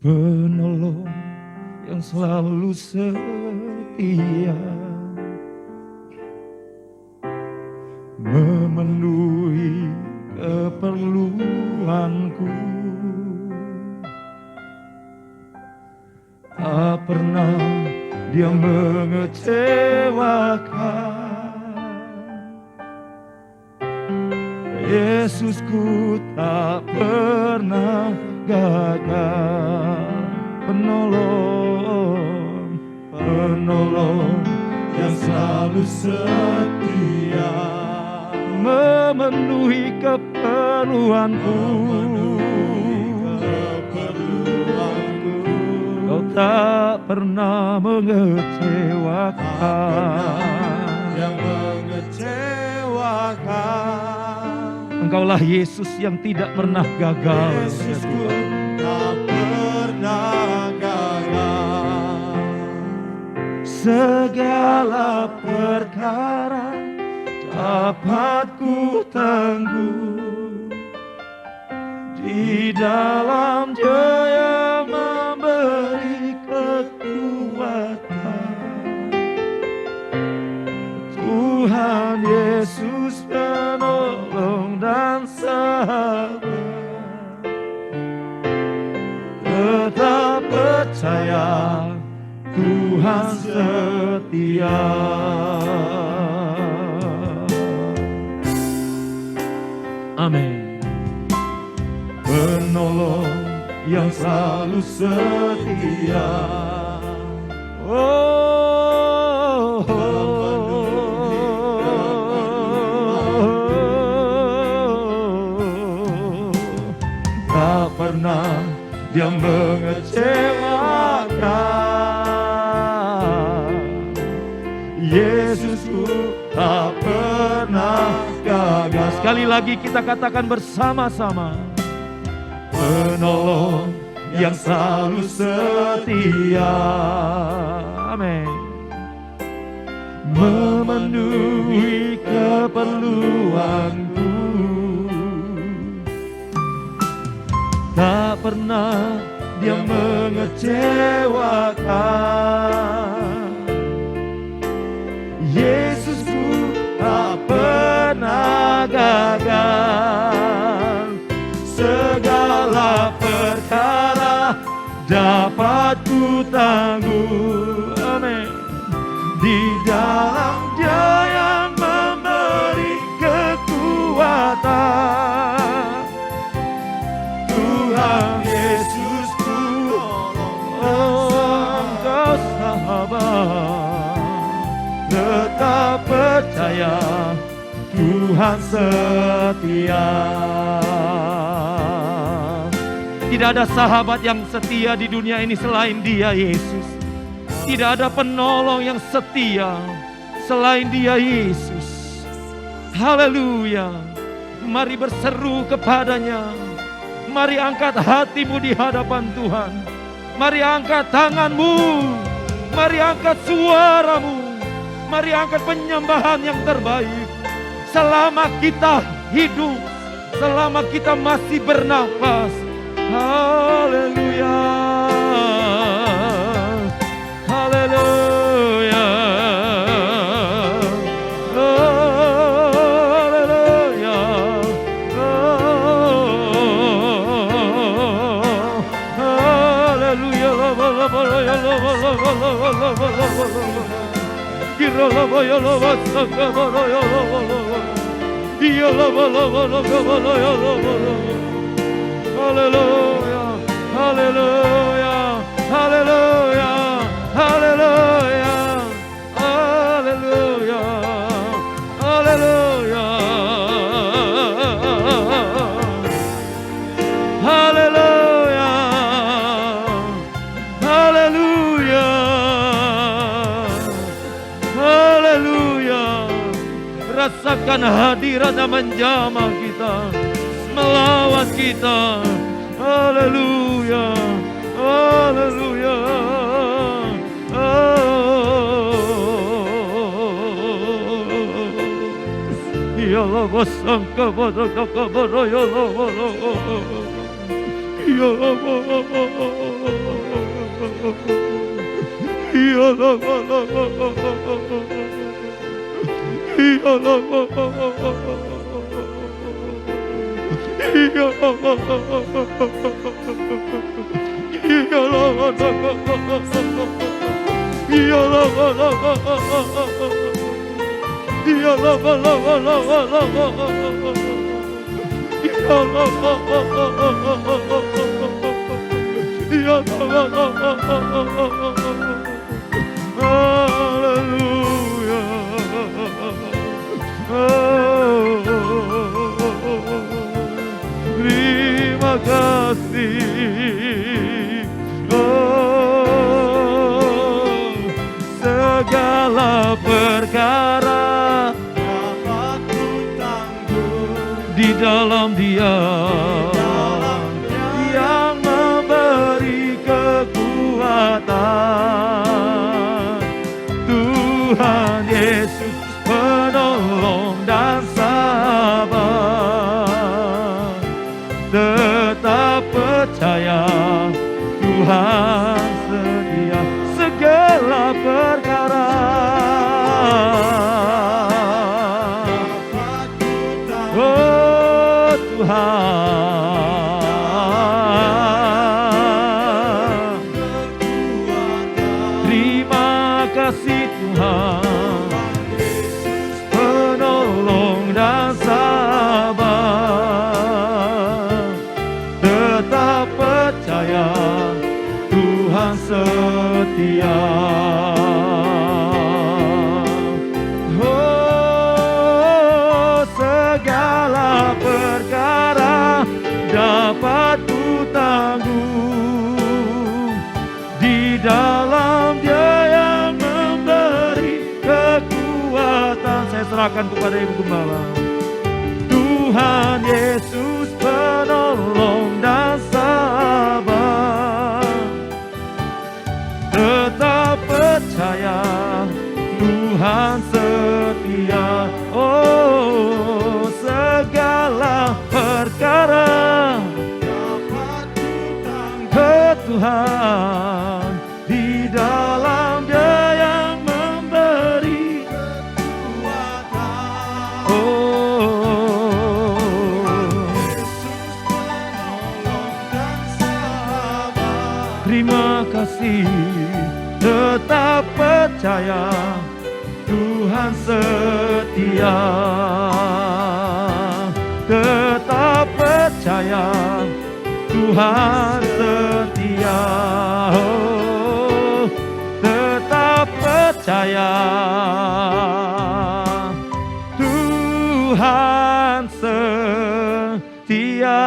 Penolong yang selalu setia, memenuhi keperluanku. Tak pernah Dia mengecewakan. Yesusku tak pernah gagal. Penolong, penolong yang selalu setia, memenuhi keperluanku. Kau tak pernah mengecewakan. Yang mengecewakan. Engkaulah Yesus yang tidak pernah gagal. Yesusku tak pernah gagal. Segala perkara dapat ku tangguh di dalam Dia yang memberi kekuatan. Tuhan Yesus penolong dan sahabat, tetap percaya Tuhan setia. Amin. Penolong yang selalu setia, tak pernah Dia mengecewakan. Yesusku tak pernah gagal. Sekali lagi kita katakan bersama-sama. Penolong yang selalu setia. Amin. Memenuhi keperluanku. Tak pernah Dia mengecewakan. Yesusku tak pernah gagal. Segala perkara dapat ku tangguh. Amin. Di dalam Dia yang memberi kekuatan. Tuhan Yesusku, Engkau sahabat, tetap percaya Tuhan setia. Tidak ada sahabat yang setia di dunia ini selain Dia, Yesus. Tidak ada penolong yang setia selain Dia, Yesus. Haleluya. Mari berseru kepadanya. Mari angkat hatimu di hadapan Tuhan. Mari angkat tanganmu. Mari angkat suaramu. Mari angkat penyembahan yang terbaik. Selama kita hidup, selama kita masih bernafas. Haleluya. Haleluya. Haleluya. Haleluya. Haleluya, haleluya, haleluya, haleluya, haleluya, haleluya, haleluya, haleluya, haleluya. Rasakan hadiratnya menjamah kita, melawan kita. Haleluya, haleluya. Ya Allah, wasangka pada kabar ya Allah. Terima kasih, oh, segala perkara dapat ku tanggung di dalam Dia yang memberi kekuatan. Tuhan Yesus penolong dan sabar, tetap percaya Tuhan setia segala perkara. dapat ku tanggung Oh Tuhan, terima kasih Tuhan, penolong dan sabar, tetap percaya Tuhan setia. Oh, segala perkara dapat ku tanggung di dalam Dia yang memberi kekuatan. Saya serahkan kepada Ibu Gembala. Tuhan Yesus penolong dan sabar, tetap percaya Tuhan setia. Oh, segala perkara dapat ku tanggung ke Tuhan di dalam Dia yang memberi. kekuatan. Oh, Yesus penolong dan sabar, terima kasih, tetap percaya Tuhan setia, tetap percaya Tuhan setia. Oh, tetap percaya Tuhan setia.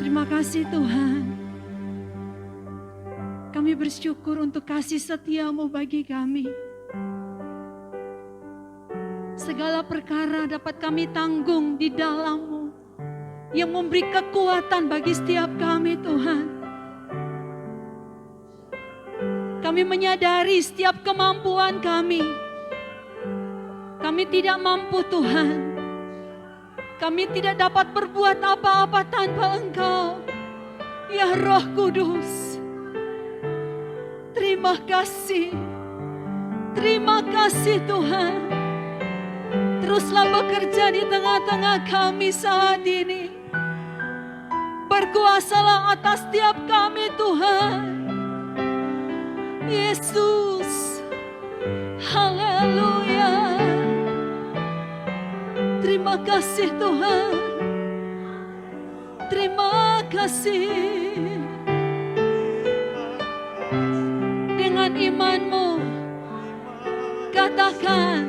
Terima kasih Tuhan. Kami bersyukur untuk kasih setia-Mu bagi kami. Segala perkara dapat kami tanggung di dalam-Mu yang memberi kekuatan bagi setiap kami Tuhan. Kami menyadari setiap kemampuan kami tidak mampu Tuhan. Kami tidak dapat berbuat apa-apa tanpa Engkau, ya Roh Kudus. Terima kasih Tuhan. Teruslah bekerja di tengah-tengah kami saat ini. Berkuasalah atas setiap kami Tuhan. Yesus, haleluya. Terima kasih Tuhan. Terima kasih. Dengan imanmu katakan,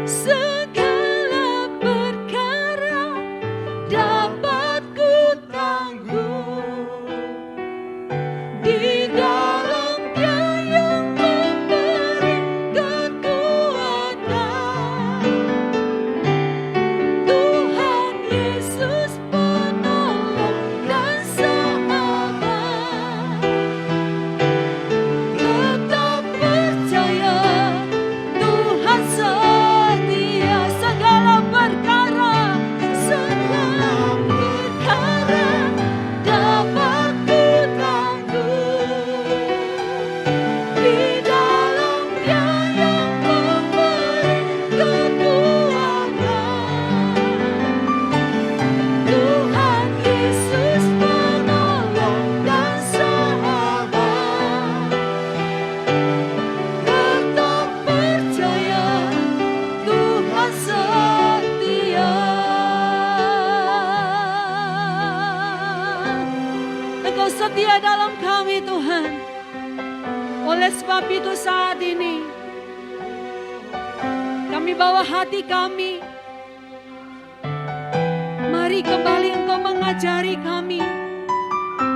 segala perkara dapat ku tanggung di dalam Dia yang memberi kekuatan. Tuhan Yesus penolong dan sahabat, tetap percaya kami Tuhan. Oleh sebab itu saat ini kami bawa hati kami. Mari kembali Engkau mengajari kami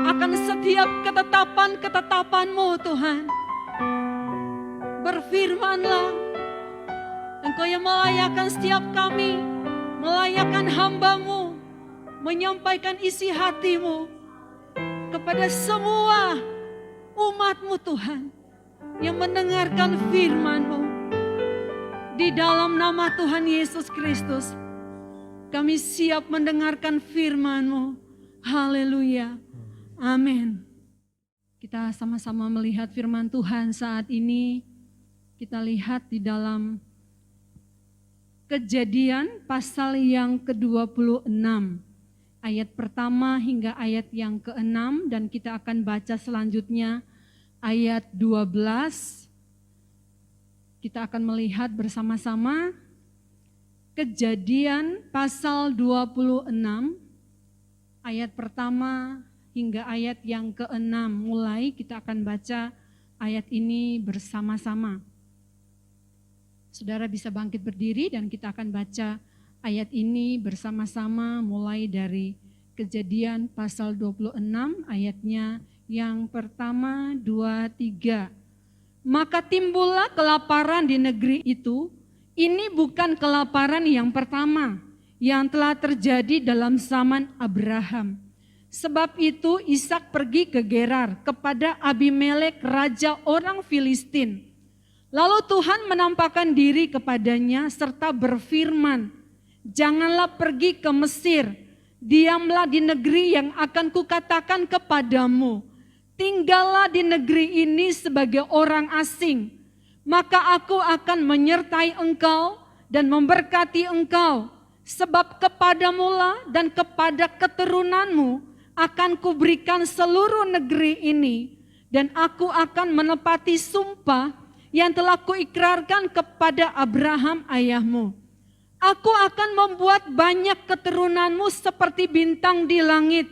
akan setiap ketetapan-ketetapan-Mu Tuhan. Berfirmanlah, Engkau yang melayakkan setiap kami, melayakkan hamba-Mu, menyampaikan isi hati-Mu kepada semua umat-Mu Tuhan, yang mendengarkan firman-Mu. Di dalam nama Tuhan Yesus Kristus, kami siap mendengarkan firman-Mu. Haleluya. Amin. Kita sama-sama melihat firman Tuhan saat ini. Kita lihat di dalam Kejadian pasal yang ke-26. Ayat pertama hingga ayat yang ke-6. Dan kita akan baca selanjutnya ayat 12. Kita akan melihat bersama-sama Kejadian pasal 26 ayat pertama hingga ayat yang ke-6. Mulai kita akan baca ayat ini bersama-sama. Saudara bisa bangkit berdiri dan kita akan baca ayat ini bersama-sama mulai dari Kejadian pasal 26 ayatnya yang pertama, 2, 3. Maka timbullah kelaparan di negeri itu. Ini bukan kelaparan yang pertama yang telah terjadi dalam zaman Abraham. Sebab itu Ishak pergi ke Gerar kepada Abimelek raja orang Filistin. Lalu Tuhan menampakkan diri kepadanya serta berfirman, janganlah pergi ke Mesir, diamlah di negeri yang akan kukatakan kepadamu. Tinggallah di negeri ini sebagai orang asing, maka aku akan menyertai engkau dan memberkati engkau. Sebab kepadamulah dan kepada keturunanmu akan kuberikan seluruh negeri ini. Dan aku akan menepati sumpah yang telah kuikrarkan kepada Abraham ayahmu. Aku akan membuat banyak keturunanmu seperti bintang di langit.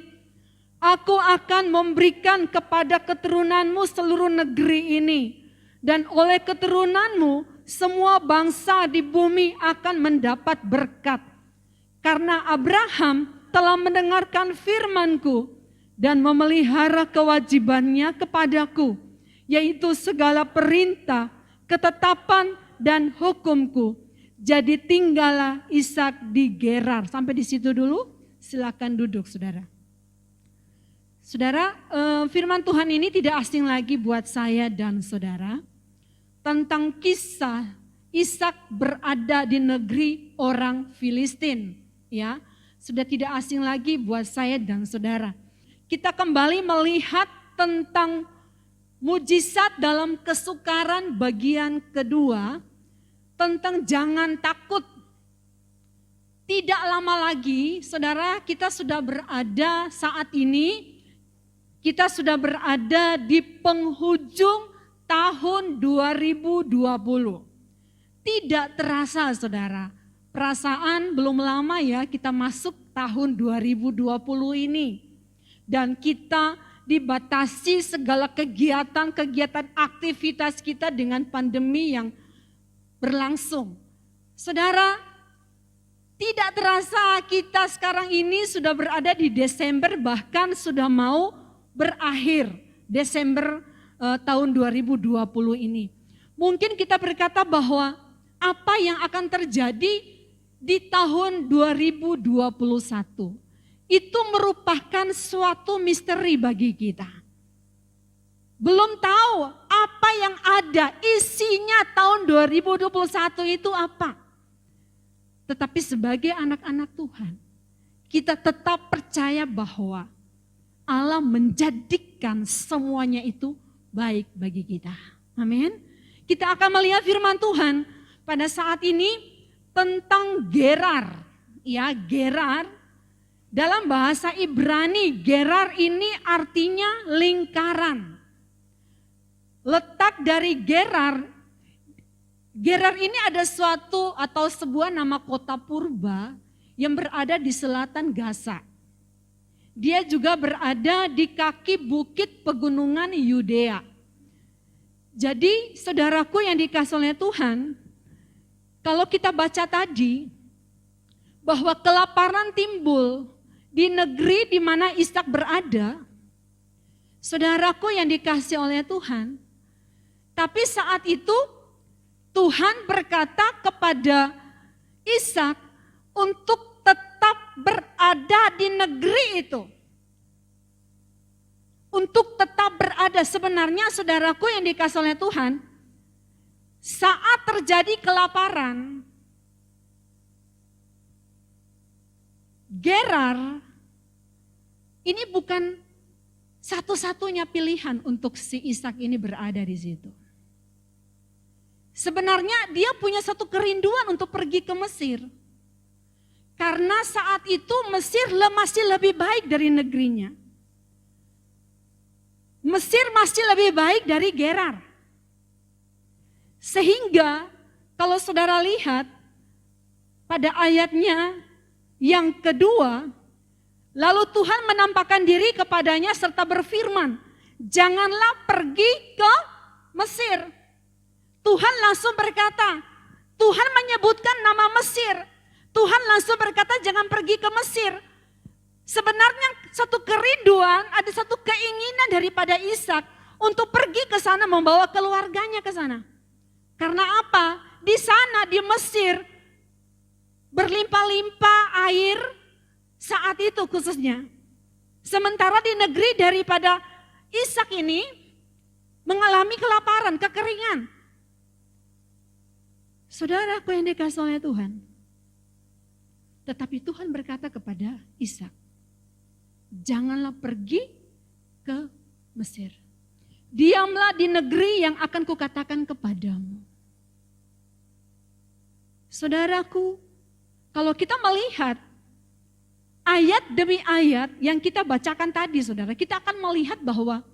Aku akan memberikan kepada keturunanmu seluruh negeri ini. Dan oleh keturunanmu semua bangsa di bumi akan mendapat berkat. Karena Abraham telah mendengarkan firman-Ku dan memelihara kewajibannya kepadaku, yaitu segala perintah, ketetapan dan hukum-Ku. Jadi tinggallah Ishak di Gerar. Sampai di situ dulu, silakan duduk saudara. Saudara, firman Tuhan ini tidak asing lagi buat saya dan saudara. Tentang kisah Ishak berada di negeri orang Filistin. Ya, sudah tidak asing lagi buat saya dan saudara. Kita kembali melihat tentang mujizat dalam kesukaran bagian kedua. Tentang jangan takut. Tidak lama lagi, saudara, kita sudah berada saat ini. Kita sudah berada di penghujung tahun 2020. Tidak terasa saudara, perasaan belum lama ya kita masuk tahun 2020 ini. Dan kita dibatasi segala kegiatan-kegiatan aktivitas kita dengan pandemi yang berlangsung. Saudara, tidak terasa kita sekarang ini sudah berada di Desember, bahkan sudah mau berakhir Desember tahun 2020 ini. Mungkin kita berkata bahwa apa yang akan terjadi di tahun 2021 itu merupakan suatu misteri bagi kita. Belum tahu apa yang ada, isinya tahun 2021 itu apa. Tetapi sebagai anak-anak Tuhan, kita tetap percaya bahwa Allah menjadikan semuanya itu baik bagi kita. Amin. Kita akan melihat firman Tuhan pada saat ini tentang Gerar. Ya, Gerar dalam bahasa Ibrani, Gerar ini artinya lingkaran. Letak dari Gerar ini ada suatu atau sebuah nama kota purba yang berada di selatan Gaza. dia juga berada di kaki bukit pegunungan Yudea. Jadi saudaraku yang dikasihi oleh Tuhan, kalau kita baca tadi bahwa kelaparan timbul di negeri di mana Ishak berada, saudaraku yang dikasihi oleh Tuhan, tapi saat itu Tuhan berkata kepada Ishak untuk tetap berada di negeri itu. Untuk tetap berada, sebenarnya saudaraku yang dikasihi oleh Tuhan, saat terjadi kelaparan, Gerar ini bukan satu-satunya pilihan untuk si Ishak ini berada di situ. Sebenarnya dia punya satu kerinduan untuk pergi ke Mesir. Karena saat itu Mesir masih lebih baik dari negerinya. Mesir masih lebih baik dari Gerar. Sehingga kalau saudara lihat pada ayatnya yang kedua, lalu Tuhan menampakkan diri kepadanya serta berfirman, janganlah pergi ke Mesir. Tuhan langsung berkata, Tuhan menyebutkan nama Mesir. Tuhan langsung berkata jangan pergi ke Mesir. Sebenarnya satu kerinduan, ada satu keinginan daripada Ishak untuk pergi ke sana membawa keluarganya ke sana. Karena apa? Di sana di Mesir berlimpah-limpah air saat itu khususnya. Sementara di negeri daripada Ishak ini mengalami kelaparan, kekeringan. Saudaraku yang dikasihi oleh Tuhan, tetapi Tuhan berkata kepada Ishak, janganlah pergi ke Mesir. Diamlah di negeri yang akan kukatakan kepadamu. Saudaraku, kalau kita melihat ayat demi ayat yang kita bacakan tadi, saudara, kita akan melihat bahwa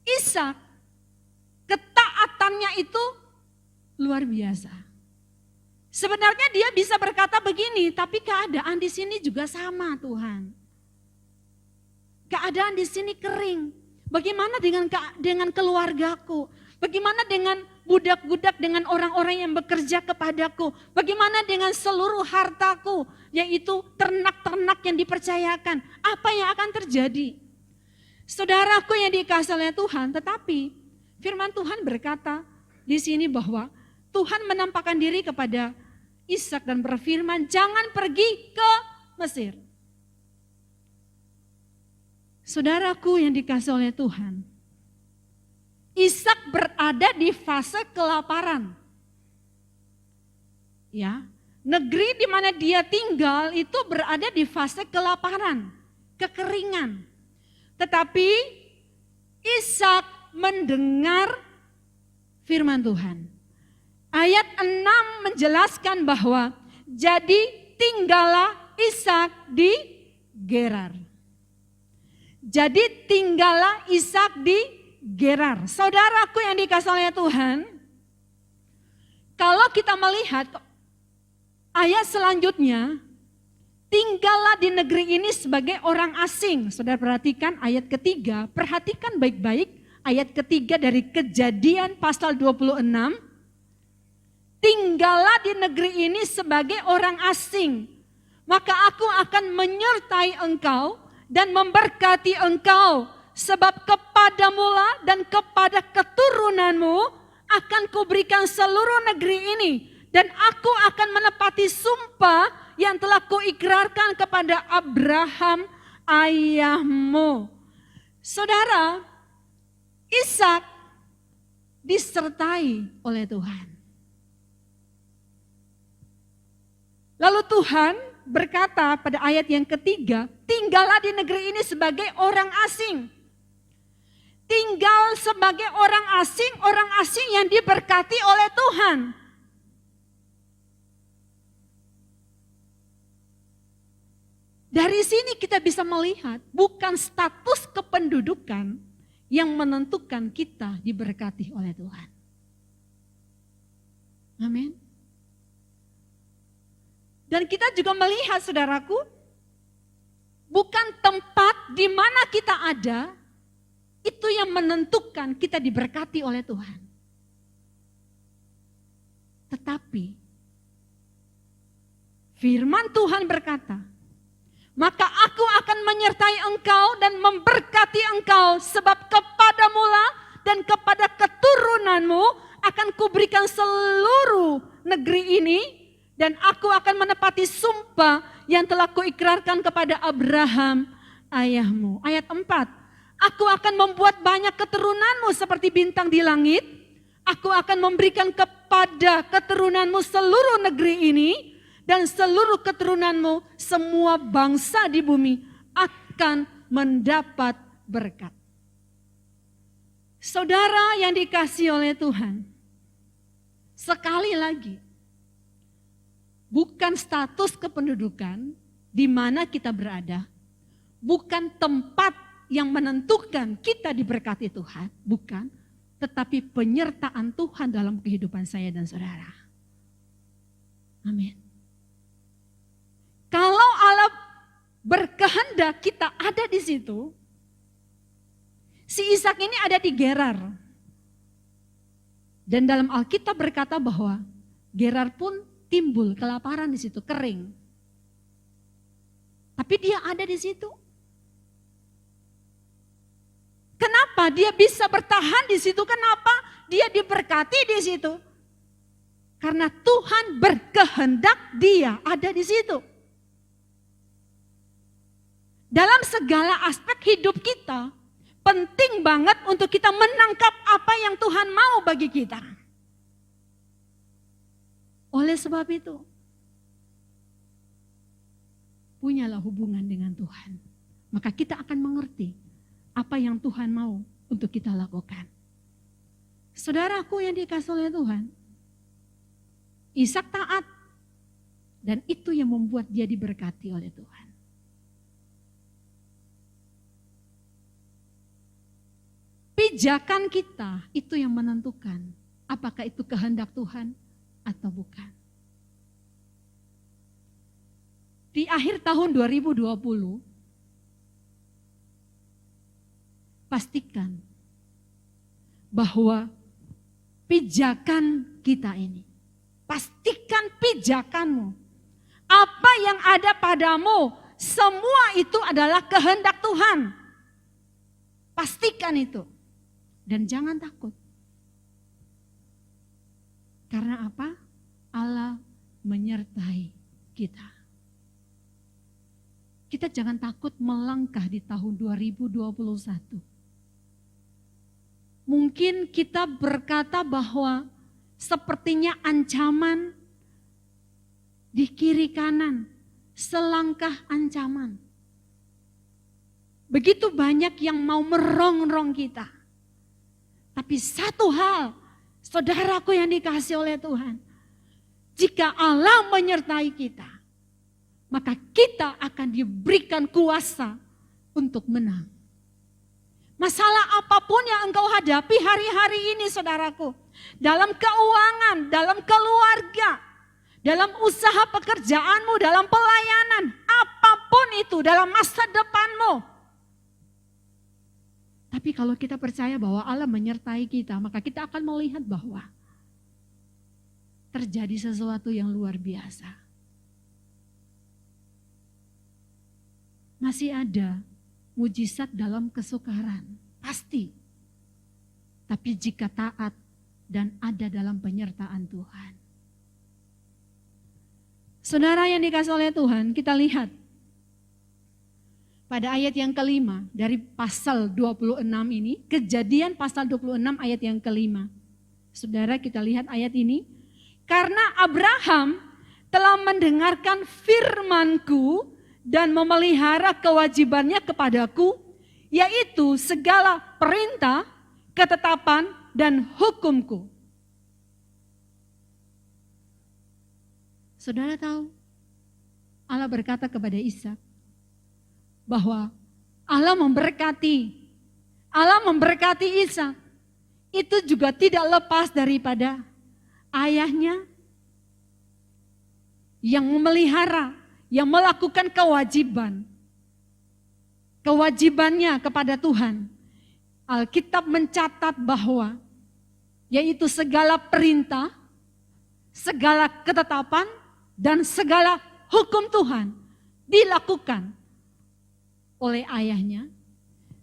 Ishak ketaatannya itu luar biasa. Sebenarnya dia bisa berkata begini, tapi keadaan di sini juga sama Tuhan. Keadaan di sini kering. Bagaimana dengan keluargaku? Bagaimana dengan budak-budak, dengan orang-orang yang bekerja kepadaku? Bagaimana dengan seluruh hartaku, yaitu ternak-ternak yang dipercayakan? Apa yang akan terjadi? Saudaraku yang dikasihi oleh Tuhan, tetapi firman Tuhan berkata di sini bahwa Tuhan menampakkan diri kepada Ishak dan berfirman, jangan pergi ke Mesir. Saudaraku yang dikasihi oleh Tuhan, Ishak berada di fase kelaparan. Ya, negeri di mana dia tinggal itu berada di fase kelaparan, kekeringan. Tetapi Ishak mendengar firman Tuhan. Ayat 6 menjelaskan bahwa jadi tinggallah Ishak di Gerar. Jadi tinggallah Ishak di Gerar. Saudaraku yang dikasihi oleh Tuhan, kalau kita melihat ayat selanjutnya, tinggallah di negeri ini sebagai orang asing. Saudara perhatikan ayat ketiga, perhatikan baik-baik ayat ketiga dari Kejadian pasal 26. Tinggallah di negeri ini sebagai orang asing, maka aku akan menyertai engkau dan memberkati engkau, sebab kepadamulah dan kepada keturunanmu akan kuberikan seluruh negeri ini, dan aku akan menepati sumpah yang telah kuikrarkan kepada Abraham ayahmu. Saudara, Ishak disertai oleh Tuhan. Lalu Tuhan berkata pada ayat yang ketiga, tinggallah di negeri ini sebagai orang asing. Tinggal sebagai orang asing yang diberkati oleh Tuhan. Dari sini kita bisa melihat bukan status kependudukan yang menentukan kita diberkati oleh Tuhan. Amin. Dan kita juga melihat saudaraku, bukan tempat di mana kita ada, itu yang menentukan kita diberkati oleh Tuhan. Tetapi firman Tuhan berkata, maka aku akan menyertai engkau dan memberkati engkau, sebab kepadamu lah dan kepada keturunanmu akan kuberikan seluruh negeri ini, dan aku akan menepati sumpah yang telah kuikrarkan kepada Abraham ayahmu. Ayat 4, aku akan membuat banyak keturunanmu seperti bintang di langit. Aku akan memberikan kepada keturunanmu seluruh negeri ini, dan seluruh keturunanmu semua bangsa di bumi akan mendapat berkat. Saudara yang dikasihi oleh Tuhan, sekali lagi, bukan status kependudukan di mana kita berada, bukan tempat yang menentukan kita diberkati Tuhan, bukan, tetapi penyertaan Tuhan dalam kehidupan saya dan saudara. Amin. Kalau Allah berkehendak kita ada di situ, si Ishak ini ada di Gerar. Dan dalam Alkitab berkata bahwa Gerar pun timbul kelaparan di situ, kering. Tapi dia ada di situ. Kenapa dia bisa bertahan di situ? Kenapa dia diberkati di situ? Karena Tuhan berkehendak dia ada di situ. Dalam segala aspek hidup kita, penting banget untuk kita menangkap apa yang Tuhan mau bagi kita. Oleh sebab itu, punyalah hubungan dengan Tuhan. Maka kita akan mengerti apa yang Tuhan mau untuk kita lakukan. Saudaraku yang dikasihi oleh Tuhan, Ishak taat, dan itu yang membuat dia diberkati oleh Tuhan. Pijakan kita itu yang menentukan apakah itu kehendak Tuhan atau bukan. Di akhir tahun 2020, pastikan bahwa pijakan kita ini, pastikan pijakanmu, apa yang ada padamu, semua itu adalah kehendak Tuhan. Pastikan itu. Dan jangan takut. Karena apa? Allah menyertai kita. Kita jangan takut melangkah di tahun 2021. Mungkin kita berkata bahwa sepertinya ancaman di kiri kanan, selangkah ancaman. Begitu banyak yang mau merongrong kita. Tapi satu hal, saudaraku yang dikasihi oleh Tuhan, jika Allah menyertai kita, maka kita akan diberikan kuasa untuk menang. Masalah apapun yang engkau hadapi hari-hari ini, saudaraku, dalam keuangan, dalam keluarga, dalam usaha pekerjaanmu, dalam pelayanan, apapun itu dalam masa depanmu. Tapi kalau kita percaya bahwa Allah menyertai kita, maka kita akan melihat bahwa terjadi sesuatu yang luar biasa. Masih ada mujizat dalam kesukaran, pasti. Tapi jika taat dan ada dalam penyertaan Tuhan. Saudara yang dikasihi oleh Tuhan, kita lihat pada ayat yang kelima dari pasal 26 ini, Kejadian pasal 26 ayat yang kelima. Saudara, kita lihat ayat ini. Karena Abraham telah mendengarkan firman-Ku dan memelihara kewajibannya kepadaku, yaitu segala perintah, ketetapan, dan hukum-Ku. Saudara tahu, Allah berkata kepada Ishak, bahwa Allah memberkati Ishak, itu juga tidak lepas daripada ayahnya yang memelihara, yang melakukan kewajiban. kewajibannya kepada Tuhan, Alkitab mencatat bahwa yaitu segala perintah, segala ketetapan, dan segala hukum Tuhan dilakukan oleh ayahnya.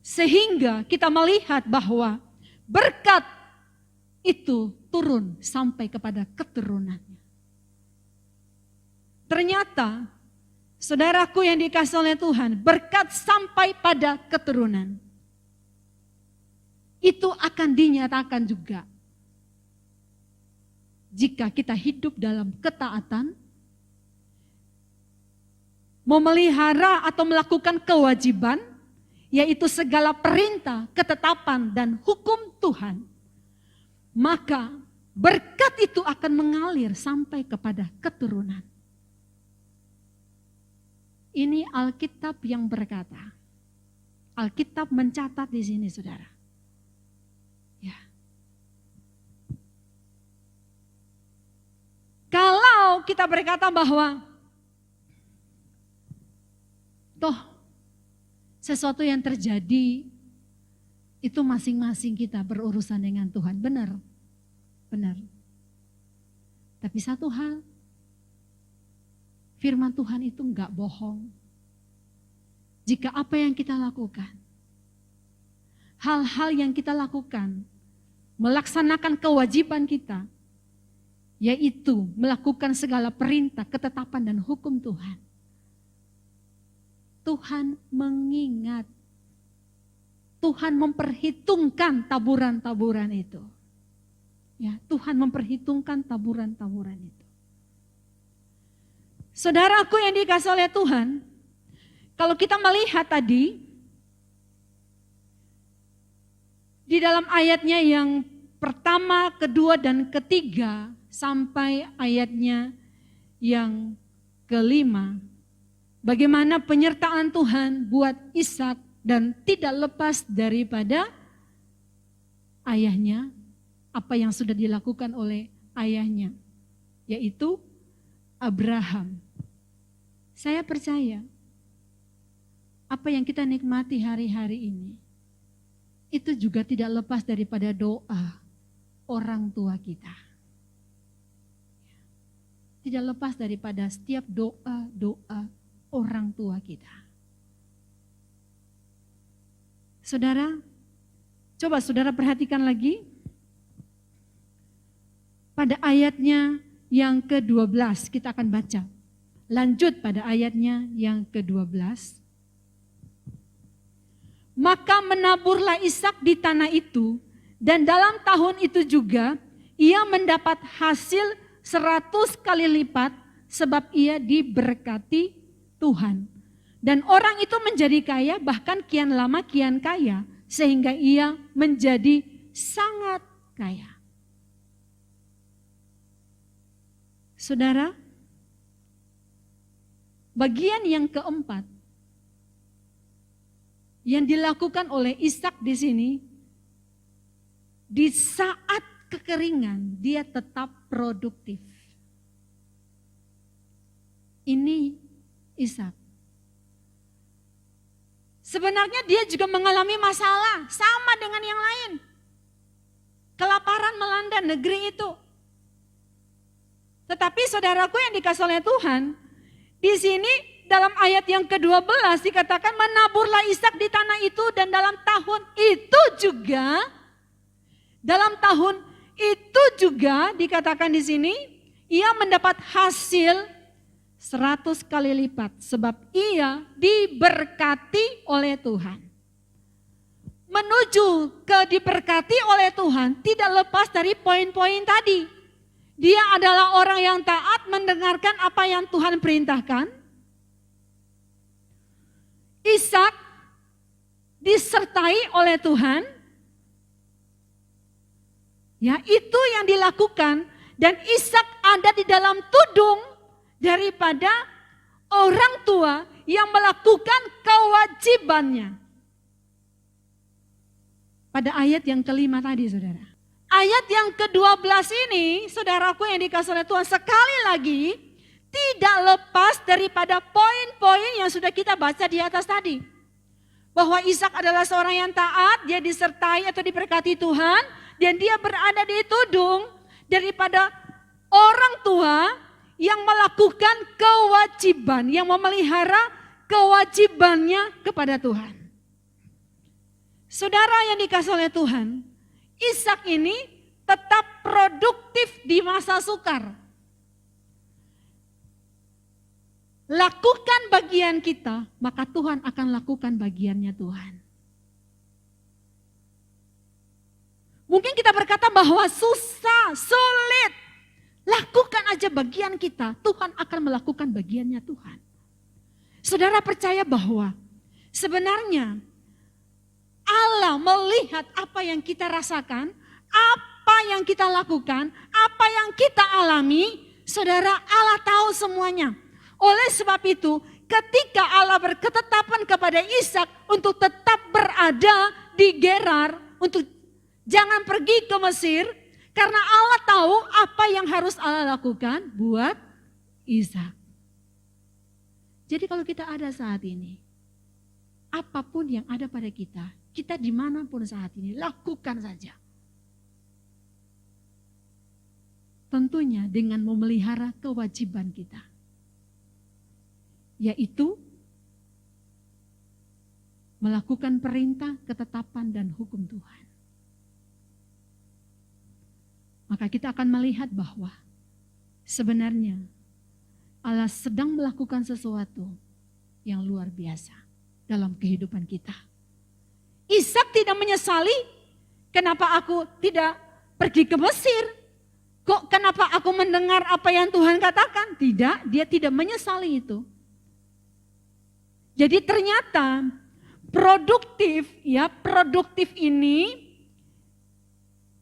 Sehingga kita melihat bahwa berkat itu turun sampai kepada keturunannya. Ternyata, saudaraku yang dikasihi oleh Tuhan, berkat sampai pada keturunan. Itu akan dinyatakan juga jika kita hidup dalam ketaatan, memelihara atau melakukan kewajiban, yaitu segala perintah, ketetapan, dan hukum Tuhan, maka berkat itu akan mengalir sampai kepada keturunan. Ini Alkitab yang berkata. Alkitab mencatat di sini, saudara. Ya. Kalau kita berkata bahwa toh sesuatu yang terjadi itu masing-masing kita berurusan dengan Tuhan. Benar. Benar. Tapi satu hal, firman Tuhan itu enggak bohong. Jika apa yang kita lakukan, hal-hal yang kita lakukan, melaksanakan kewajiban kita, yaitu melakukan segala perintah, ketetapan, dan hukum Tuhan. Tuhan mengingat, Tuhan memperhitungkan taburan-taburan itu. Ya, Tuhan memperhitungkan taburan-taburan itu. Saudaraku yang dikasihi oleh Tuhan, kalau kita melihat tadi, di dalam ayatnya yang pertama, kedua, dan ketiga, sampai ayatnya yang kelima, bagaimana penyertaan Tuhan buat Ishak dan tidak lepas daripada ayahnya, apa yang sudah dilakukan oleh ayahnya, yaitu Abraham. Saya percaya apa yang kita nikmati hari-hari ini, itu juga tidak lepas daripada doa orang tua kita. Tidak lepas daripada setiap doa-doa orang tua kita. Saudara, coba saudara perhatikan lagi. Pada ayatnya yang ke-12 kita akan baca. Lanjut pada ayatnya yang ke-12. Maka menaburlah Ishak di tanah itu, dan dalam tahun itu juga ia mendapat hasil 100 kali lipat sebab ia diberkati Tuhan. Dan orang itu menjadi kaya, bahkan kian lama kian kaya, sehingga ia menjadi sangat kaya. Saudara, bagian yang keempat yang dilakukan oleh Ishak di sini, di saat kekeringan dia tetap produktif. Ini Ishak. Sebenarnya dia juga mengalami masalah sama dengan yang lain. Kelaparan melanda negeri itu. Tetapi saudaraku yang dikasihi oleh Tuhan, di sini dalam ayat yang ke-12 dikatakan menaburlah Ishak di tanah itu, dan dalam tahun itu juga dikatakan di sini ia mendapat hasil 100 kali lipat sebab ia diberkati oleh Tuhan. Menuju ke diberkati oleh Tuhan tidak lepas dari poin-poin tadi. Dia adalah orang yang taat mendengarkan apa yang Tuhan perintahkan. Ishak disertai oleh Tuhan. Ya, itu yang dilakukan, dan Ishak ada di dalam tudung daripada orang tua yang melakukan kewajibannya. Pada ayat yang kelima tadi, saudara. Ayat yang ke-12 ini, saudaraku yang dikasihi oleh Tuhan, sekali lagi tidak lepas daripada poin-poin yang sudah kita baca di atas tadi. bahwa Ishak adalah seorang yang taat, dia disertai atau diberkati Tuhan, dan dia berada di tudung daripada orang tua yang melakukan kewajiban, yang memelihara kewajibannya kepada Tuhan. Saudara yang dikasih oleh Tuhan, Ishak ini tetap produktif di masa sukar. Lakukan bagian kita, maka Tuhan akan lakukan bagiannya Tuhan. Mungkin kita berkata bahwa susah, sulit. Lakukan aja bagian kita, Tuhan akan melakukan bagiannya Tuhan. Saudara percaya bahwa sebenarnya Allah melihat apa yang kita rasakan, apa yang kita lakukan, apa yang kita alami, saudara, Allah tahu semuanya. Oleh sebab itu, ketika Allah berketetapan kepada Ishak untuk tetap berada di Gerar, untuk jangan pergi ke Mesir, karena Allah tahu apa yang harus Allah lakukan buat Ishak. Jadi kalau kita ada saat ini, apapun yang ada pada kita, kita dimanapun saat ini, lakukan saja. Tentunya dengan memelihara kewajiban kita. Yaitu melakukan perintah, ketetapan, dan hukum Tuhan. Maka kita akan melihat bahwa sebenarnya Allah sedang melakukan sesuatu yang luar biasa dalam kehidupan kita. Ishak tidak menyesali, kenapa aku tidak pergi ke Mesir? Kok kenapa aku mendengar apa yang Tuhan katakan? Tidak, dia tidak menyesali itu. Jadi ternyata produktif ini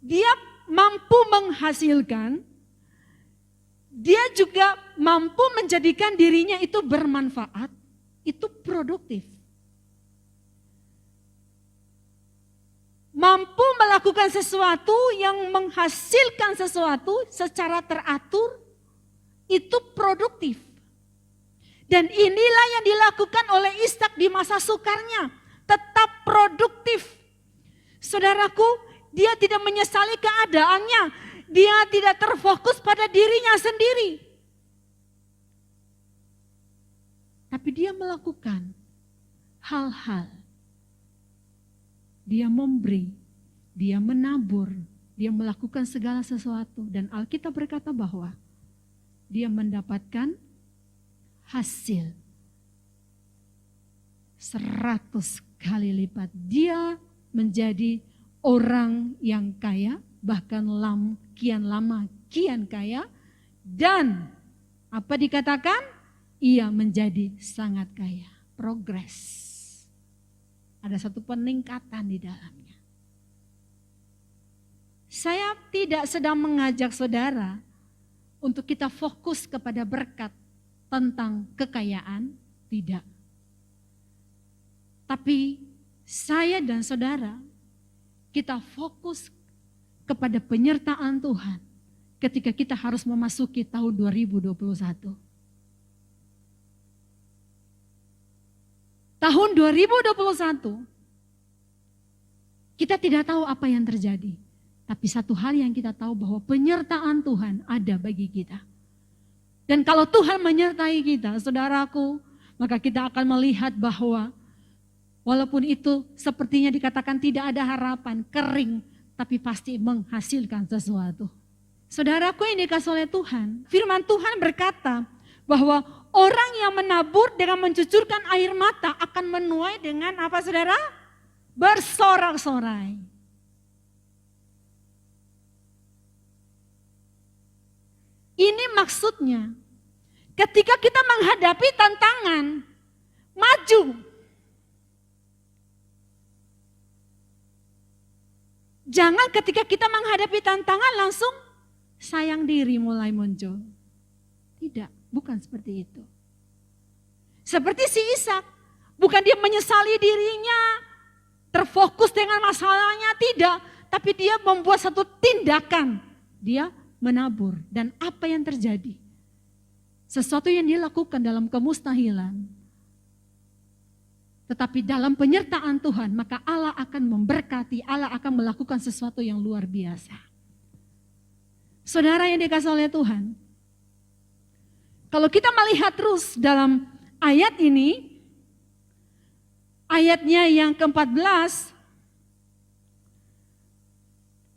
dia mampu menghasilkan, dia juga mampu menjadikan dirinya itu bermanfaat, itu produktif. Mampu melakukan sesuatu yang menghasilkan sesuatu secara teratur, itu produktif. Dan inilah yang dilakukan oleh Ishak di masa sukarnya, tetap produktif. Saudaraku, dia tidak menyesali keadaannya, dia tidak terfokus pada dirinya sendiri. Tapi dia melakukan hal-hal. Dia memberi, dia menabur, dia melakukan segala sesuatu. Dan Alkitab berkata bahwa dia mendapatkan hasil 100 kali lipat. Dia menjadi orang yang kaya, bahkan kian lama kian kaya. Dan apa dikatakan? Ia menjadi sangat kaya. Progres. Ada satu peningkatan di dalamnya. Saya tidak sedang mengajak saudara untuk kita fokus kepada berkat tentang kekayaan, tidak. Tapi saya dan saudara, kita fokus kepada penyertaan Tuhan ketika kita harus memasuki tahun 2021. Tahun 2021, kita tidak tahu apa yang terjadi. Tapi satu hal yang kita tahu bahwa penyertaan Tuhan ada bagi kita. Dan kalau Tuhan menyertai kita, saudaraku, maka kita akan melihat bahwa walaupun itu sepertinya dikatakan tidak ada harapan, kering, tapi pasti menghasilkan sesuatu. Saudaraku yang dikasih oleh Tuhan, firman Tuhan berkata bahwa orang yang menabur dengan mencucurkan air mata akan menuai dengan apa saudara? Bersorak-sorai. Ini maksudnya ketika kita menghadapi tantangan, maju. Jangan ketika kita menghadapi tantangan langsung sayang diri mulai muncul. Tidak, bukan seperti itu. Seperti si Ishak, bukan dia menyesali dirinya, terfokus dengan masalahnya, tidak. Tapi dia membuat satu tindakan, dia menabur. Dan apa yang terjadi? Sesuatu yang dia lakukan dalam kemustahilan, Tetapi dalam penyertaan Tuhan, maka Allah akan memberkati, Allah akan melakukan sesuatu yang luar biasa. Saudara yang dikasihi oleh Tuhan, kalau kita melihat terus dalam ayat ini, ayatnya yang ke-14,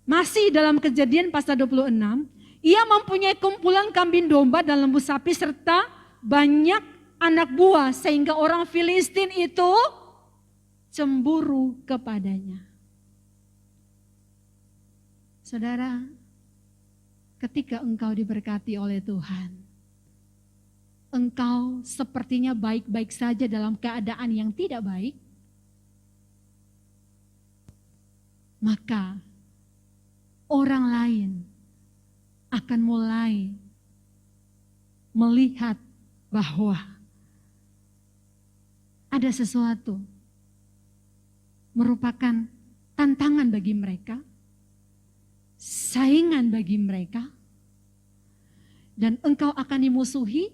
masih dalam Kejadian pasal 26, ia mempunyai kumpulan kambing domba dan lembu sapi serta banyak anak buah sehingga orang Filistin itu cemburu kepadanya. Saudara, ketika engkau diberkati oleh Tuhan, engkau sepertinya baik-baik saja dalam keadaan yang tidak baik, maka orang lain akan mulai melihat bahwa ada sesuatu merupakan tantangan bagi mereka, saingan bagi mereka, dan engkau akan dimusuhi.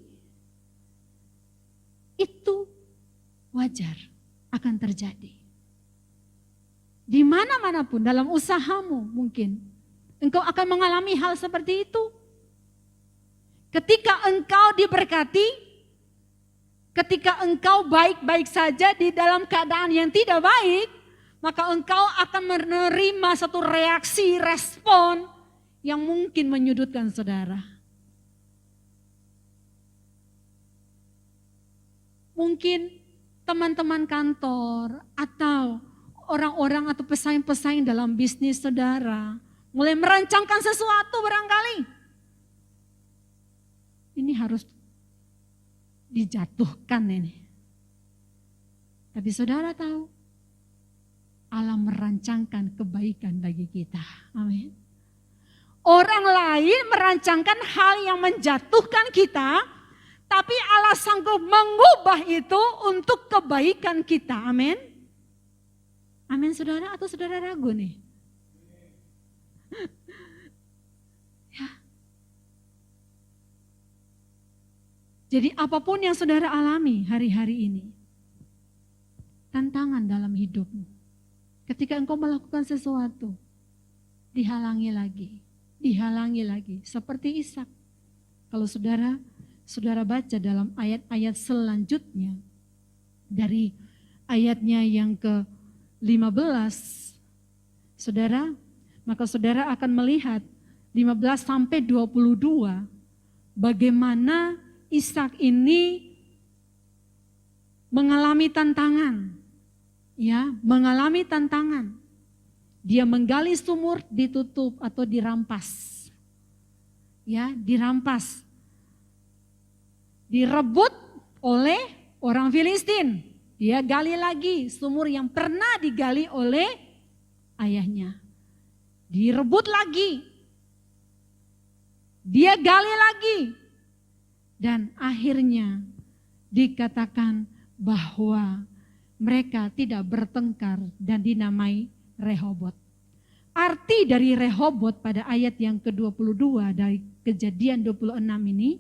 Itu wajar akan terjadi. Di mana-mana pun dalam usahamu mungkin engkau akan mengalami hal seperti itu. Ketika engkau diberkati, ketika engkau baik-baik saja di dalam keadaan yang tidak baik, maka engkau akan menerima satu reaksi, respon yang mungkin menyudutkan saudara. Mungkin teman-teman kantor atau orang-orang atau pesaing-pesaing dalam bisnis saudara mulai merancangkan sesuatu barangkali. Ini harus dijatuhkan ini. Tapi saudara tahu, Allah merancangkan kebaikan bagi kita. Amin. Orang lain merancangkan hal yang menjatuhkan kita, tapi Allah sanggup mengubah itu untuk kebaikan kita. Amin. Amin saudara, atau saudara ragu nih? Ya. Jadi apapun yang saudara alami hari-hari ini, tantangan dalam hidupmu. Ketika engkau melakukan sesuatu, dihalangi lagi. Seperti Ishak. Kalau saudara baca dalam ayat-ayat selanjutnya, dari ayatnya yang ke-15, maka saudara akan melihat 15 sampai 22, bagaimana Ishak ini mengalami tantangan. Dia menggali sumur, ditutup atau dirampas. Direbut oleh orang Filistin. Dia gali lagi sumur yang pernah digali oleh ayahnya. Direbut lagi. Dia gali lagi. Dan akhirnya dikatakan bahwa mereka tidak bertengkar dan dinamai Rehobot. Arti dari Rehobot pada ayat yang ke-22 dari Kejadian 26 ini,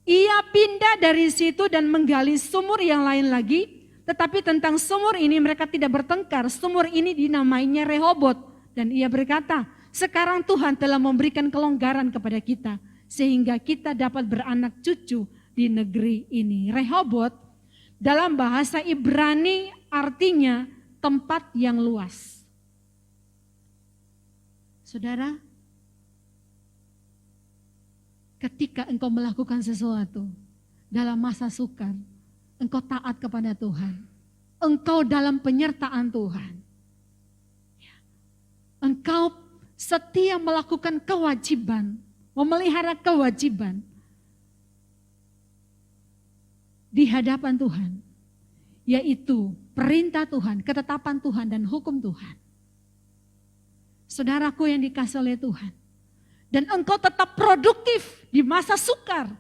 ia pindah dari situ dan menggali sumur yang lain lagi, tetapi tentang sumur ini mereka tidak bertengkar. Sumur ini dinamainya Rehobot, dan ia berkata, sekarang Tuhan telah memberikan kelonggaran kepada kita sehingga kita dapat beranak cucu di negeri ini. Rehobot dalam bahasa Ibrani artinya tempat yang luas. Saudara, ketika engkau melakukan sesuatu dalam masa sukar, engkau taat kepada Tuhan, engkau dalam penyertaan Tuhan, engkau setia melakukan kewajiban, memelihara kewajiban di hadapan Tuhan, yaitu perintah Tuhan, ketetapan Tuhan, dan hukum Tuhan. Saudaraku yang dikasihi oleh Tuhan, dan engkau tetap produktif di masa sukar,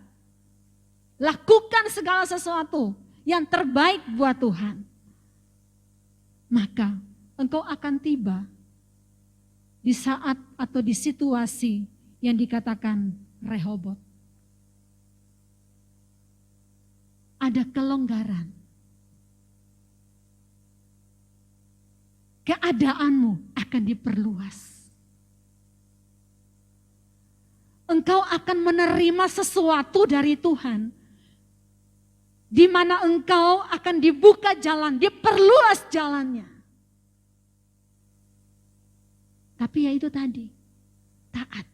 lakukan segala sesuatu yang terbaik buat Tuhan, maka engkau akan tiba di saat atau di situasi yang dikatakan Rehobot. Ada kelonggaran. keadaanmu akan diperluas. Engkau akan menerima sesuatu dari Tuhan, di mana engkau akan dibuka jalan, diperluas jalannya. Tapi ya itu tadi, taat.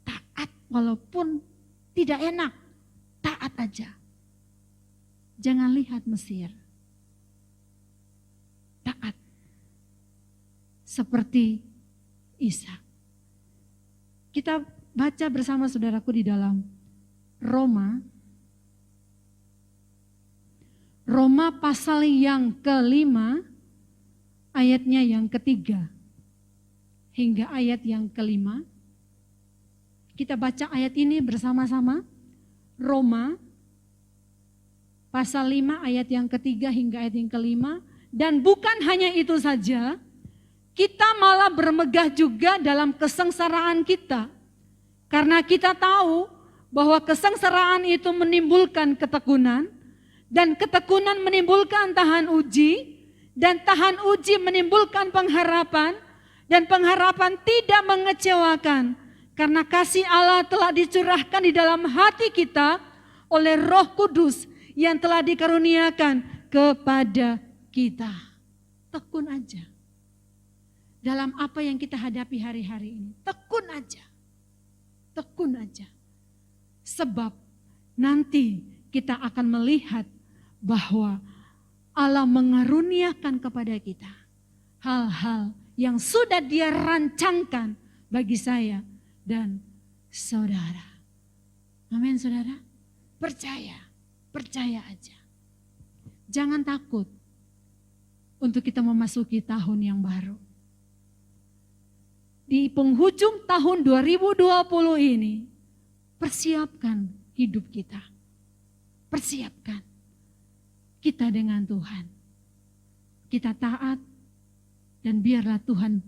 Taat walaupun tidak enak, taat aja. Jangan lihat Mesir. Taat. Seperti Ishak. Kita baca bersama saudaraku di dalam Roma pasal yang ke-5 ayatnya yang ke-3 hingga ayat yang ke-5. Kita baca ayat ini bersama-sama. Roma pasal 5 ayat yang ke-3 hingga ayat yang ke-5. Dan bukan hanya itu saja, kita malah bermegah juga dalam kesengsaraan kita. Karena kita tahu bahwa kesengsaraan itu menimbulkan ketekunan, dan ketekunan menimbulkan tahan uji, dan tahan uji menimbulkan pengharapan, dan pengharapan tidak mengecewakan. Karena kasih Allah telah dicurahkan di dalam hati kita oleh Roh Kudus yang telah dikaruniakan kepada kita. Tekun aja. Dalam apa yang kita hadapi hari-hari ini. Tekun aja. Tekun aja. Sebab nanti kita akan melihat bahwa Allah mengaruniakan kepada kita hal-hal yang sudah Dia rancangkan bagi saya dan saudara. Amin saudara. Percaya aja. Jangan takut untuk kita memasuki tahun yang baru. Di penghujung tahun 2020 ini, persiapkan hidup kita. Persiapkan kita dengan Tuhan. Kita taat dan biarlah Tuhan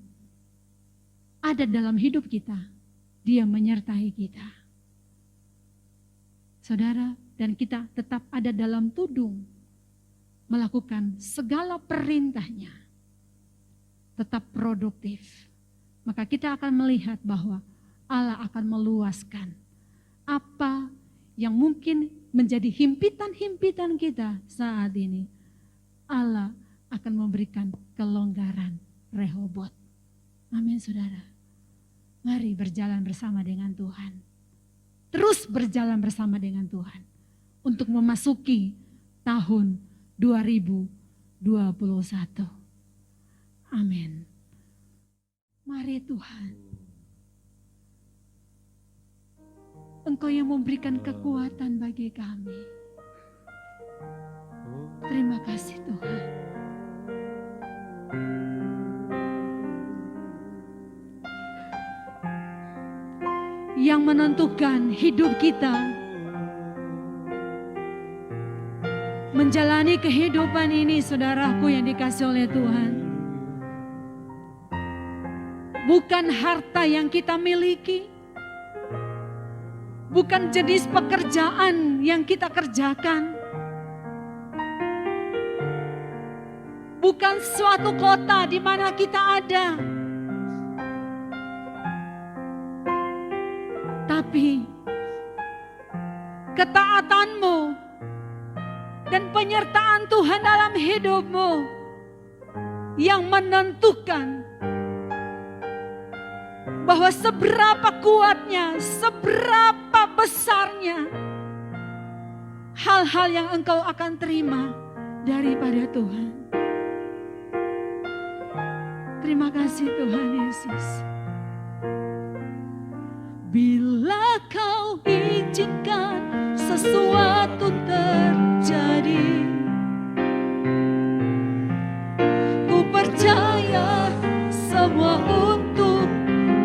ada dalam hidup kita. Dia menyertai kita. Saudara, dan kita tetap ada dalam tudung. Melakukan segala perintahnya. Tetap produktif. Maka kita akan melihat bahwa Allah akan meluaskan apa yang mungkin menjadi himpitan-himpitan kita saat ini. Allah akan memberikan kelonggaran Rehobot. Amin saudara. Mari berjalan bersama dengan Tuhan. Terus berjalan bersama dengan Tuhan. Untuk memasuki tahun 2021. Amin. Mari Tuhan, Engkau yang memberikan kekuatan bagi kami. Terima kasih Tuhan. Yang menentukan hidup kita, menjalani kehidupan ini saudaraku yang dikasih oleh Tuhan. Bukan harta yang kita miliki. Bukan jenis pekerjaan yang kita kerjakan. Bukan suatu kota di mana kita ada. Tapi ketaatanmu dan penyertaan Tuhan dalam hidupmu yang menentukan bahwa seberapa kuatnya, seberapa besarnya hal-hal yang engkau akan terima daripada Tuhan. Terima kasih Tuhan Yesus. Bila kau izinkan sesuatu terjadi, ku percaya semua untuk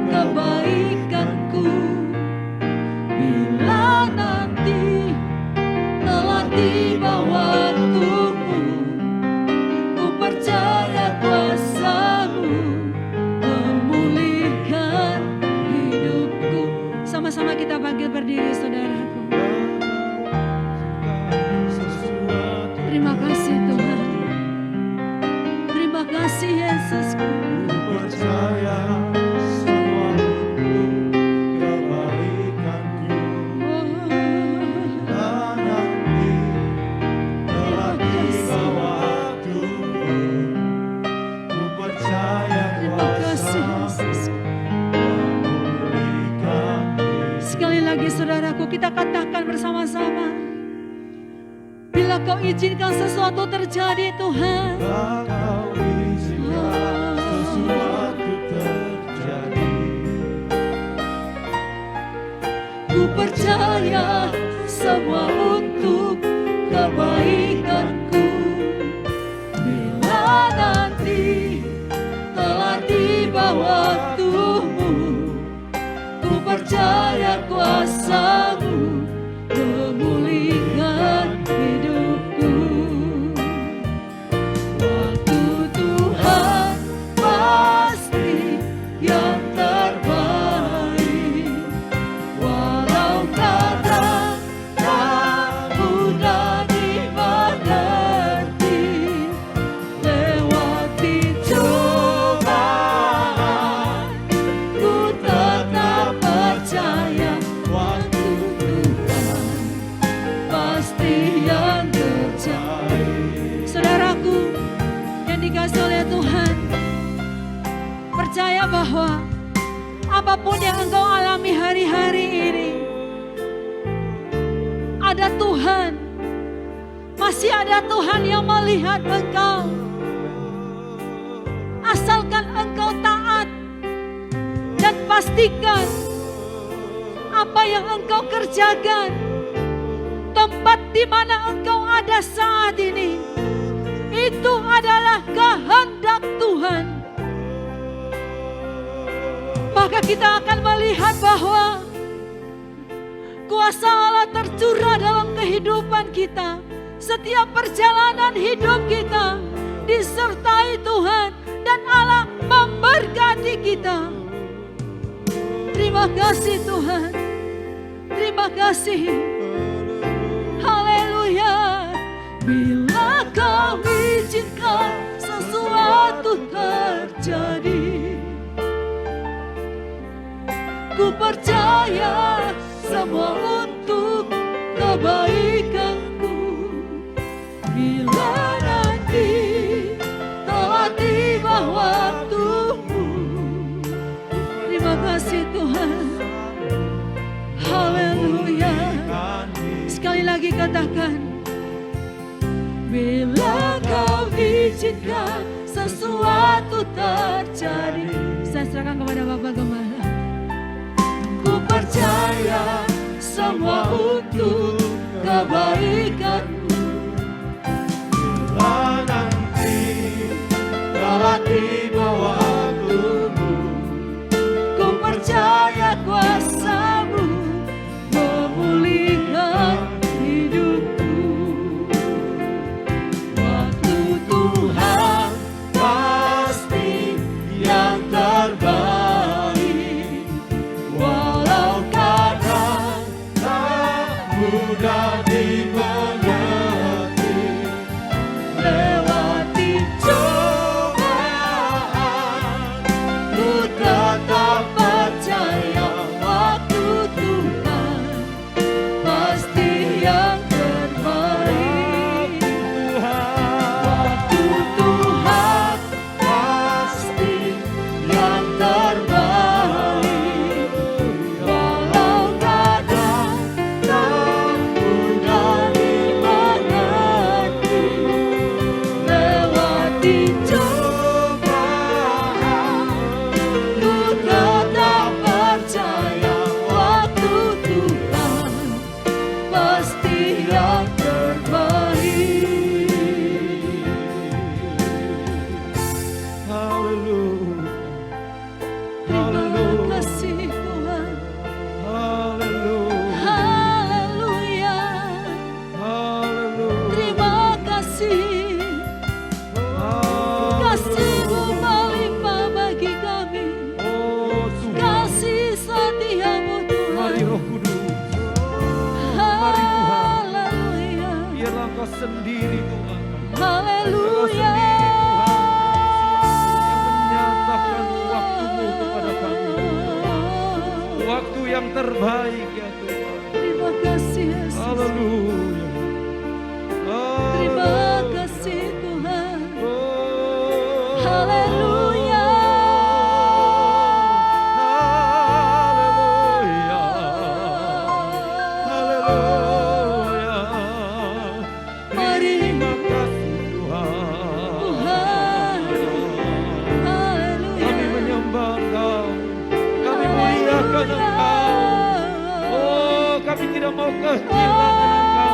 kebaikanku. Bila nanti telah tiba waktumu, ku percaya kuasa-Mu memulihkan lagi saudaraku, kita katakan bersama-sama. Bila kau izinkan sesuatu terjadi Tuhan, Kau izinkan sesuatu terjadi. ku percaya semua untuk kebaikanku. Bila nanti telah tiba waktumu, ku percaya kuasa-Mu memulihkan hidupku. Waktu Tuhan pasti yang terbaik, walau kadang tak mudah dimengerti. Lewati cobaan, ku tetap percaya waktu Tuhan pasti yang terbaik. Saudaraku yang dikasihi oleh Tuhan, percaya bahwa apapun yang engkau alami hari-hari ini, ada Tuhan, masih ada Tuhan yang melihat engkau. Asalkan engkau taat dan pastikan apa yang engkau kerjakan, tempat di mana engkau ada saat ini, itu adalah kehendak Tuhan. Maka kita akan melihat bahwa kuasa Allah tercurah dalam kehidupan kita. Setiap perjalanan hidup kita disertai Tuhan dan Allah memberkati kita. Terima kasih Tuhan. Terima kasih. Haleluya. Bila kau izinkan sesuatu terjadi, ku percaya semua untuk kebaikanku. Bila nanti telah tiba waktumu, terima kasih Tuhan. Haleluya. Sekali lagi katakan, bila kau izinkan sesuatu terjadi. Saya serahkan kepada Bapak Gembala. Ku percaya semua untuk kebaikanmu. Bila nanti telah tiba waktumu, Ku percaya kuasa-Mu memulihkan hidupku. Waktu Tuhan pasti yang terbaik, walau kadang tak mudah dimengerti. lewati Cobaan, ku tetap percaya waktu Tuhan pasti yang terbaik. Waktu Tuhan pasti yang terbaik, walau kadang tak mudah dimengerti. Lewati cobaan, ku tetap percaya waktu Tuhan pasti yang terbaik. Haleluya, Terima kasih Tuhan. haleluya, Haleluya. haleluya, Terima kasih. Kasih-Mu melimpah bagi kami. Oh Tuhan, Kasih setia-Mu Mari Tuhan. Roh Kudus, Haleluya. biarlah Engkau sendiri Tuhan, Haleluya. menyatakan waktu-Mu kepada kami. Waktu yang terbaik ya Tuhan. Terima kasih Yesus. Haleluya. Terima kasih Tuhan. Oh, Haleluya. haleluya. kehilangan Engkau. Oh, kami tidak mau kehilangan Engkau,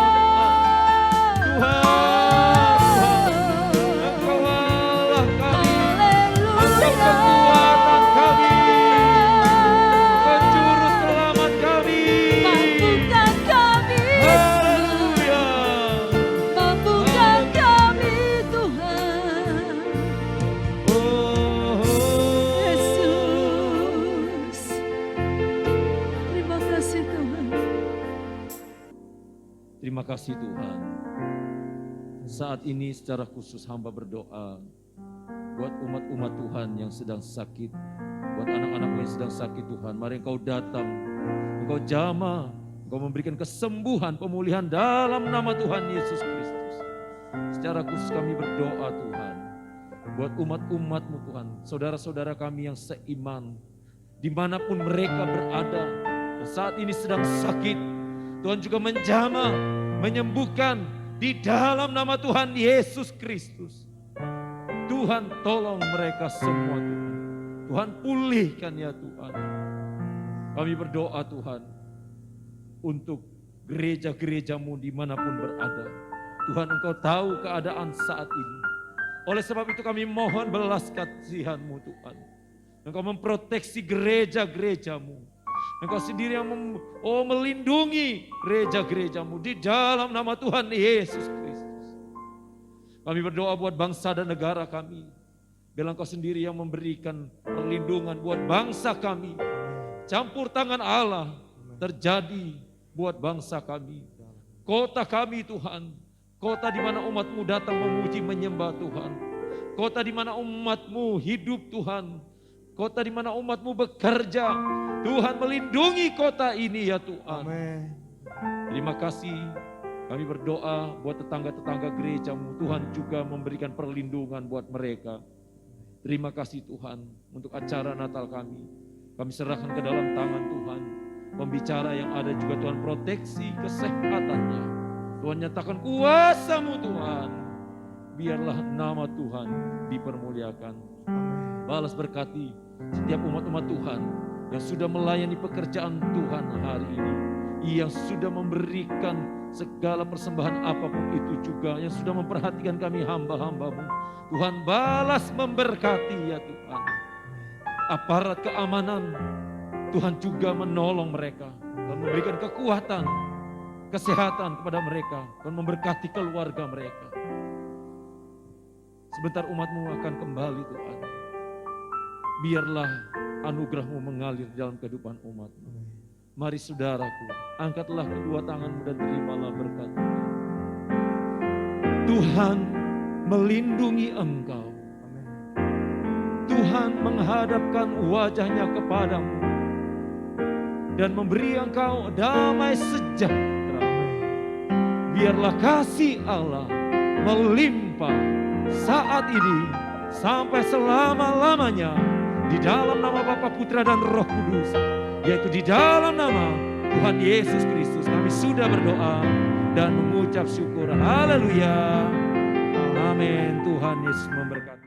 Tuhan. Engkau Allah kami, Engkau kekuatan kami, Engkau juru selamat kami. Mampukan kami, Haleluya. mampukan kami Tuhan. Oh, Yesus, terima kasih Tuhan. terima kasih Tuhan. Saat ini secara khusus hamba berdoa buat umat-umat Tuhan yang sedang sakit, buat anak-anakmu yang sedang sakit Tuhan. Mari Engkau datang, Engkau jamah, Engkau memberikan kesembuhan, pemulihan dalam nama Tuhan Yesus Kristus. Secara khusus kami berdoa Tuhan, buat umat-umat-Mu Tuhan, saudara-saudara kami yang seiman, dimanapun mereka berada, dan saat ini sedang sakit, Tuhan juga menjamah, menyembuhkan di dalam nama Tuhan Yesus Kristus. Tuhan tolong mereka semua Tuhan. Tuhan pulihkan ya Tuhan. Kami berdoa Tuhan untuk gereja-gerejamu dimanapun berada. Tuhan Engkau tahu keadaan saat ini. Oleh sebab itu kami mohon belas kasihan-Mu Tuhan. Engkau memproteksi gereja-gerejamu. Engkau sendiri yang melindungi gereja-gerejamu di dalam nama Tuhan Yesus Kristus. Kami berdoa buat bangsa dan negara kami. Biar Engkau sendiri yang memberikan perlindungan buat bangsa kami. Campur tangan Allah terjadi buat bangsa kami. Kota kami Tuhan, kota di mana umat-Mu datang memuji menyembah Tuhan. Kota di mana umat-Mu hidup Tuhan. Kota di mana umat-Mu bekerja. Tuhan melindungi kota ini ya Tuhan. Amin. Terima kasih. Kami berdoa buat tetangga-tetangga gereja-Mu. Tuhan juga memberikan perlindungan buat mereka. Terima kasih Tuhan untuk acara Natal kami. Kami serahkan ke dalam tangan Tuhan. Pembicara yang ada juga Tuhan proteksi kesehatannya. Tuhan nyatakan kuasa-Mu Tuhan. Biarlah nama Tuhan dipermuliakan. Balas berkati setiap umat-umat Tuhan yang sudah melayani pekerjaan Tuhan hari ini. Yang sudah memberikan segala persembahan apapun itu juga. Yang sudah memperhatikan kami hamba-hamba-Mu. Tuhan balas memberkati ya Tuhan. Aparat keamanan Tuhan juga menolong mereka. Tuhan memberikan kekuatan, kesehatan kepada mereka. Tuhan memberkati keluarga mereka. Sebentar umat-Mu akan kembali Tuhan. Biarlah anugerah-Mu mengalir dalam kehidupan umat-Mu. Mari saudaraku, angkatlah kedua tanganmu dan terimalah berkat. Tuhan melindungi engkau. Tuhan menghadapkan wajahnya kepadamu dan memberi engkau damai sejahtera. Biarlah kasih Allah melimpah saat ini sampai selama-lamanya di dalam nama Bapa, Putra dan Roh Kudus, yaitu di dalam nama Tuhan Yesus Kristus. Kami sudah berdoa dan mengucap syukur. Haleluya. Amin. Tuhan Yesus memberkati.